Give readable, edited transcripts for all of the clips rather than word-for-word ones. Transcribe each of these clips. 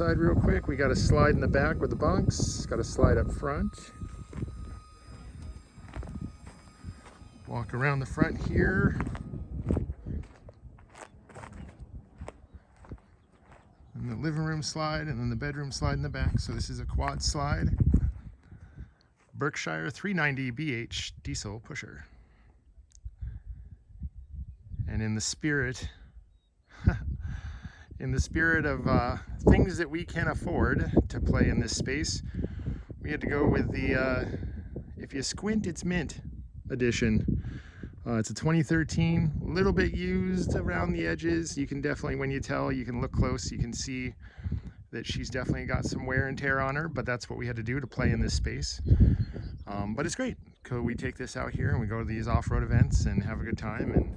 outside real quick. We got a slide in the back with the bunks. Got a slide up front. Walk around the front here. And the living room slide, and then the bedroom slide in the back. So this is a quad slide. Berkshire 390BH diesel pusher. And in the spirit of things that we can afford to play in this space, we had to go with the if you squint, it's mint edition. It's a 2013, a little bit used around the edges. You can definitely, when you tell, you can look close, you can see that she's definitely got some wear and tear on her, but that's what we had to do to play in this space. But it's great. We take this out here and we go to these off-road events and have a good time and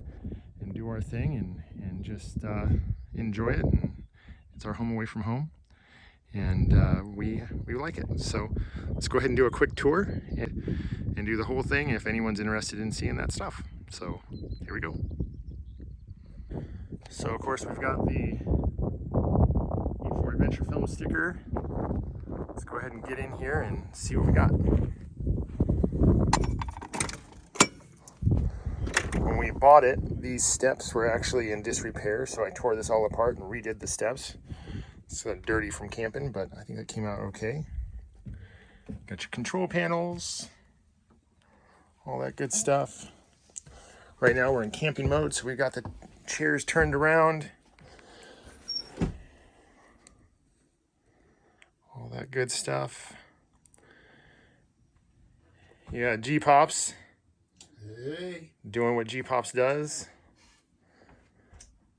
do our thing and just enjoy it. And it's our home away from home, and we like it. So let's go ahead and do a quick tour and do the whole thing if anyone's interested in seeing that stuff. So here we go. So of course we've got the E4 Adventure Film sticker. Let's go ahead and get in here and see what we got. When we bought it, these steps were actually in disrepair, so I tore this all apart and redid the steps. It's dirty from camping, but I think it came out okay. Got your control panels, all that good stuff. Right now we're in camping mode, so we've got the chairs turned around. All that good stuff. Yeah, G-Pops. Hey. Doing what G-Pops does.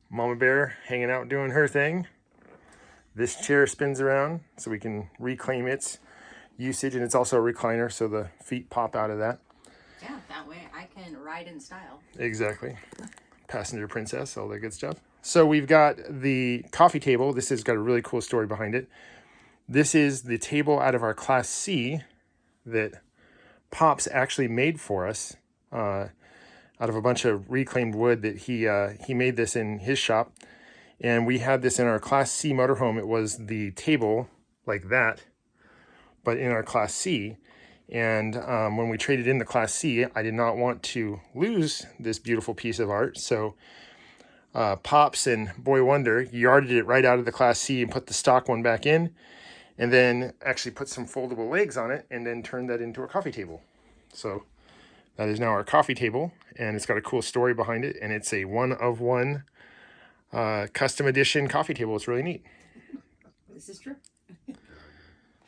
Mama Bear hanging out doing her thing. This chair spins around so we can reclaim its usage, and it's also a recliner, so the feet pop out of that. Yeah, that way I can ride in style. Exactly. Passenger princess, all that good stuff. So we've got the coffee table. This has got a really cool story behind it. This is the table out of our Class C that Pops actually made for us. Out of a bunch of reclaimed wood that he made this in his shop, and we had this in our Class C motorhome. It was the table like that, but in our Class C. And when we traded in the Class C, I did not want to lose this beautiful piece of art, so Pops and Boy Wonder yarded it right out of the Class C and put the stock one back in, and then actually put some foldable legs on it and then turned that into a coffee table. So that is now our coffee table, and it's got a cool story behind it, and it's a one-of-one custom edition coffee table. It's really neat. This is true.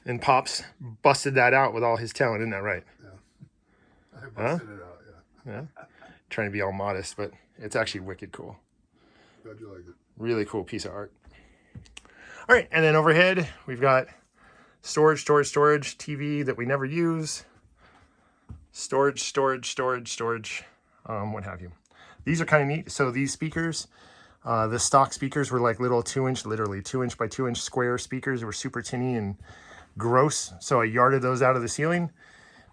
And Pops busted that out with all his talent, isn't that right? Yeah. I busted it out, yeah. Yeah. Trying to be all modest, but it's actually wicked cool. Glad you like it. Really cool piece of art. All right, and then overhead, we've got storage, TV that we never use. Storage, what have you. These are kind of neat. So these speakers, the stock speakers were like little 2-inch, literally 2-inch by 2-inch square speakers. They were super tinny and gross. So I yarded those out of the ceiling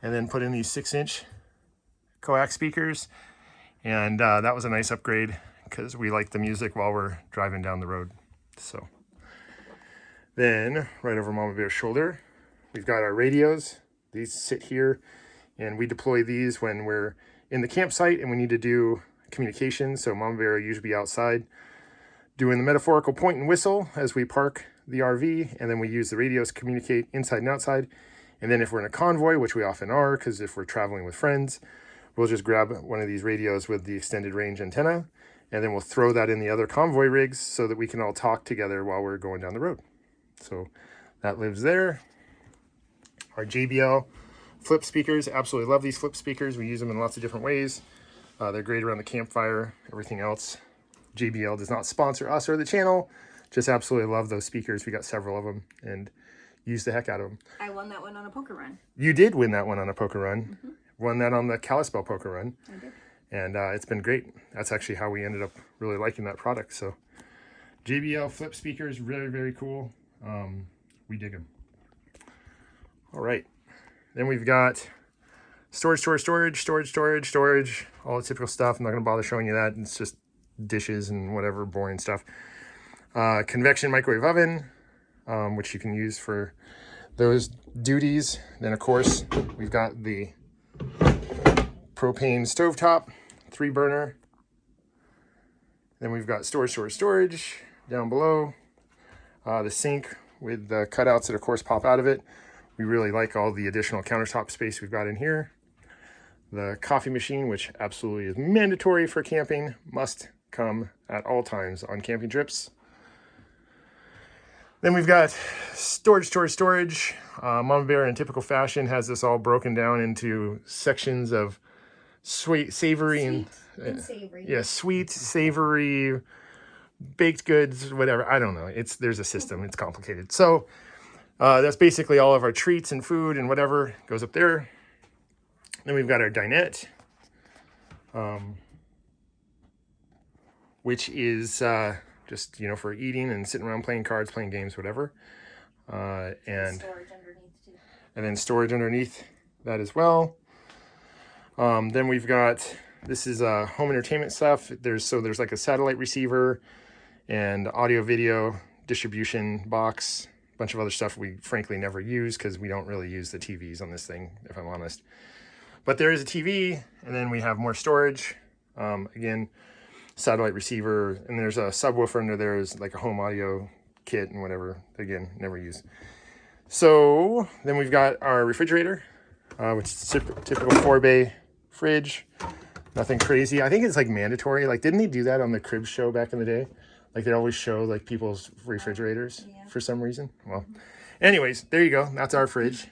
and then put in these 6-inch coax speakers. And that was a nice upgrade because we like the music while we're driving down the road. So then right over Mama Bear's shoulder, we've got our radios. These sit here, and we deploy these when we're in the campsite and we need to do communication. So Mama Bear will usually be outside doing the metaphorical point and whistle as we park the RV, and then we use the radios to communicate inside and outside. And then if we're in a convoy, which we often are, because if we're traveling with friends, we'll just grab one of these radios with the extended range antenna, and then we'll throw that in the other convoy rigs so that we can all talk together while we're going down the road. So that lives there. Our JBL flip speakers, absolutely love these flip speakers. We use them in lots of different ways. They're great around the campfire, everything else. JBL does not sponsor us or the channel. Just absolutely love those speakers. We got several of them and use the heck out of them. I won that one on a poker run. You did win that one on a poker run. Mm-hmm. Won that on the Kalispell poker run. I did. And it's been great. That's actually how we ended up really liking that product. So JBL flip speakers, really, very cool. We dig them. All right. Then we've got storage, all the typical stuff. I'm not going to bother showing you that. It's just dishes and whatever boring stuff. Convection microwave oven, which you can use for those duties. Then of course we've got the propane stovetop, 3-burner. Then we've got storage down below. The sink with the cutouts that of course pop out of it. We really like all the additional countertop space we've got in here. The coffee machine, which absolutely is mandatory for camping, must come at all times on camping trips. Then we've got storage. Mama Bear, in typical fashion, has this all broken down into sections of sweet, savory, and savory. Yeah, sweet, savory, baked goods, whatever. I don't know. There's a system. It's complicated. So that's basically all of our treats and food and whatever goes up there. Then we've got our dinette, which is just, you know, for eating and sitting around playing cards, playing games, whatever. And storage underneath too. And then storage underneath that as well. Then we've got, this is home entertainment stuff. There's like a satellite receiver and audio video distribution box, a bunch of other stuff we frankly never use because we don't really use the TVs on this thing, if I'm honest. But there is a TV, and then we have more storage. Again, satellite receiver, and there's a subwoofer under there, is like a home audio kit and whatever. Again, never use. So then we've got our refrigerator, which is a typical 4-bay fridge. Nothing crazy. I think it's like mandatory. Like, didn't they do that on the crib show back in the day? Like, they always show like people's refrigerators for some reason. Well, anyways, there you go. That's our fridge.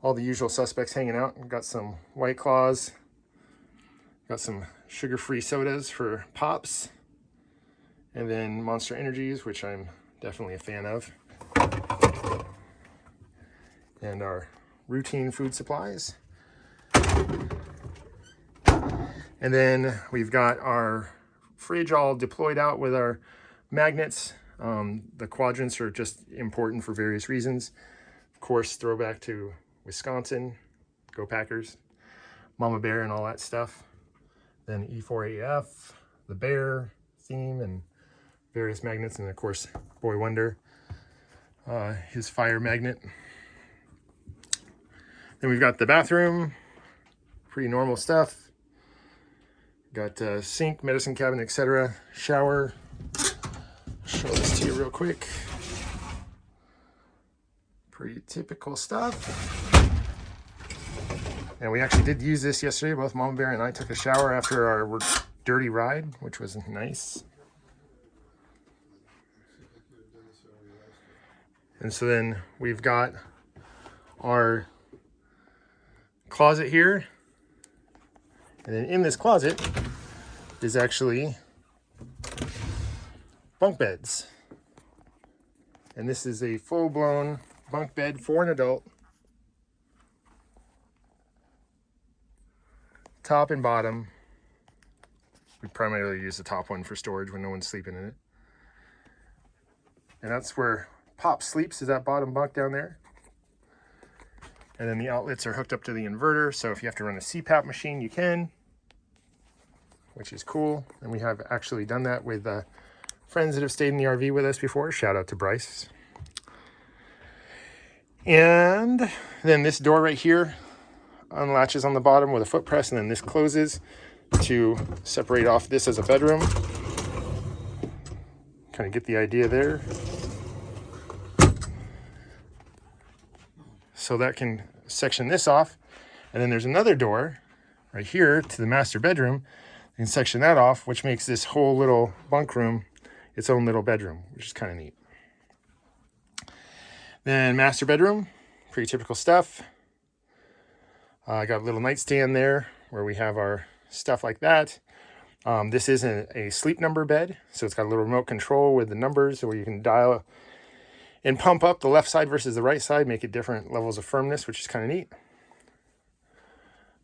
All the usual suspects hanging out. We've got some White Claws. Got some sugar-free sodas for pops. And then Monster Energies, which I'm definitely a fan of. And our routine food supplies. And then we've got our fridge all deployed out with our magnets. The quadrants are just important for various reasons. Of course, throwback to Wisconsin, go Packers, Mama Bear and all that stuff. Then E4AF, the bear theme and various magnets. And of course, Boy Wonder, his fire magnet. Then we've got the bathroom, pretty normal stuff. Got sink, medicine cabinet, etc. Shower. Show this to you real quick. Pretty typical stuff. And we actually did use this yesterday. Both Mama Bear and I took a shower after our dirty ride, which was nice. And so then we've got our closet here. And then in this closet is actually bunk beds. And this is a full-blown bunk bed for an adult. Top and bottom. We primarily use the top one for storage when no one's sleeping in it. And that's where Pop sleeps, is that bottom bunk down there. And then the outlets are hooked up to the inverter, so if you have to run a CPAP machine, you can, which is cool. And we have actually done that with friends that have stayed in the RV with us before. Shout out to Bryce. And then this door right here unlatches on the bottom with a foot press, and then this closes to separate off this as a bedroom. Kind of get the idea there. So that can section this off. And then there's another door right here to the master bedroom. You can section that off, which makes this whole little bunk room its own little bedroom, which is kind of neat. Then master bedroom, pretty typical stuff. I got a little nightstand there where we have our stuff like that. This isn't a sleep number bed, so it's got a little remote control with the numbers where you can dial and pump up the left side versus the right side, make it different levels of firmness, which is kind of neat.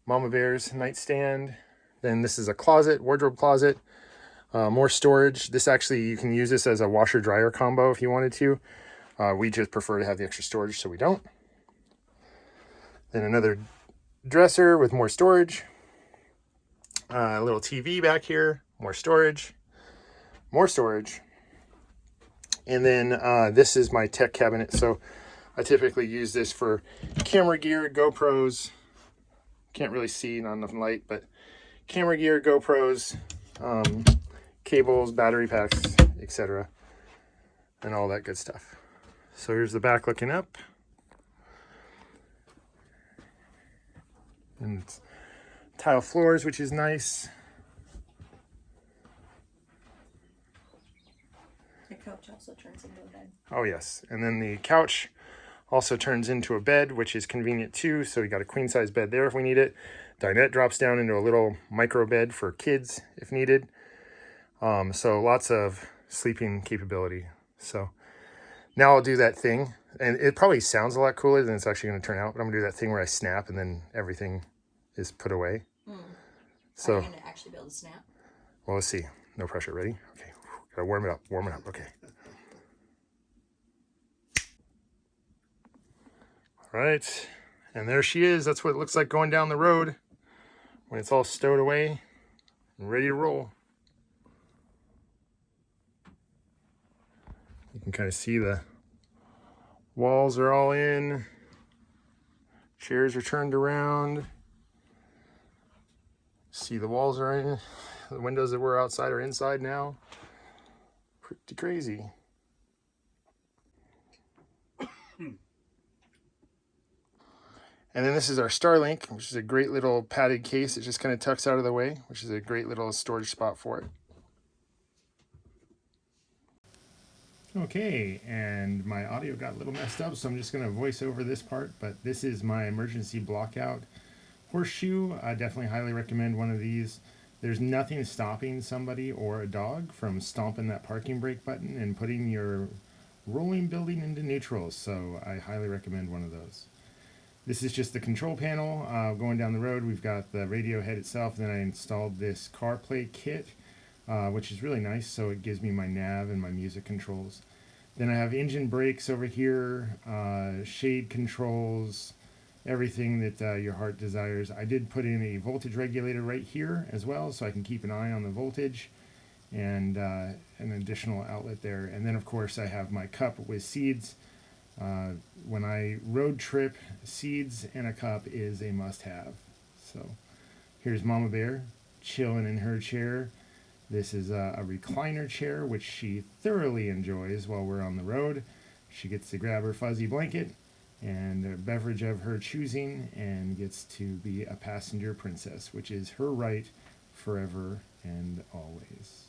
Mama Bear's nightstand. Then this is a closet, wardrobe closet. More storage. This actually, you can use this as a washer dryer combo if you wanted to. We just prefer to have the extra storage, so we don't. Then another dresser with more storage. A little TV back here, more storage. And then this is my tech cabinet. So I typically use this for camera gear, GoPros. Can't really see, not enough light, but camera gear, GoPros, cables, battery packs, etc. and all that good stuff. So here's the back looking up. And it's tile floors, which is nice. The couch also turns into a bed. Oh yes, and then the couch also turns into a bed, which is convenient too. So we got a queen size bed there if we need it. Dinette drops down into a little micro bed for kids if needed. So lots of sleeping capability. So now I'll do that thing, and it probably sounds a lot cooler than it's actually going to turn out, but I'm going to do that thing where I snap and then everything is put away. So Are you going to actually be able to snap? well, let's see. No pressure. Ready? Okay. Gotta warm it up. Warm it up. Okay. All right. And there she is. That's what it looks like going down the road when it's all stowed away and ready to roll. You can kind of see the walls are all in. Chairs are turned around. See, the walls are in. The windows that were outside are inside now. Pretty crazy. And then this is our Starlink, which is a great little padded case. It just kind of tucks out of the way, which is a great little storage spot for it. Okay, and my audio got a little messed up, so I'm just going to voice over this part, but this is my emergency blockout horseshoe. I definitely highly recommend one of these. There's nothing stopping somebody or a dog from stomping that parking brake button and putting your rolling building into neutral, so I highly recommend one of those. This is just the control panel. Going down the road, we've got the radio head itself, then I installed this CarPlay kit, which is really nice, so it gives me my nav and my music controls. Then I have engine brakes over here, shade controls, everything that your heart desires. I did put in a voltage regulator right here as well, so I can keep an eye on the voltage, and an additional outlet there. And then of course I have my cup with seeds. When I road trip, seeds and a cup is a must-have. So here's Mama Bear chilling in her chair. This is a recliner chair, which she thoroughly enjoys while we're on the road. She gets to grab her fuzzy blanket and a beverage of her choosing and gets to be a passenger princess, which is her right forever and always.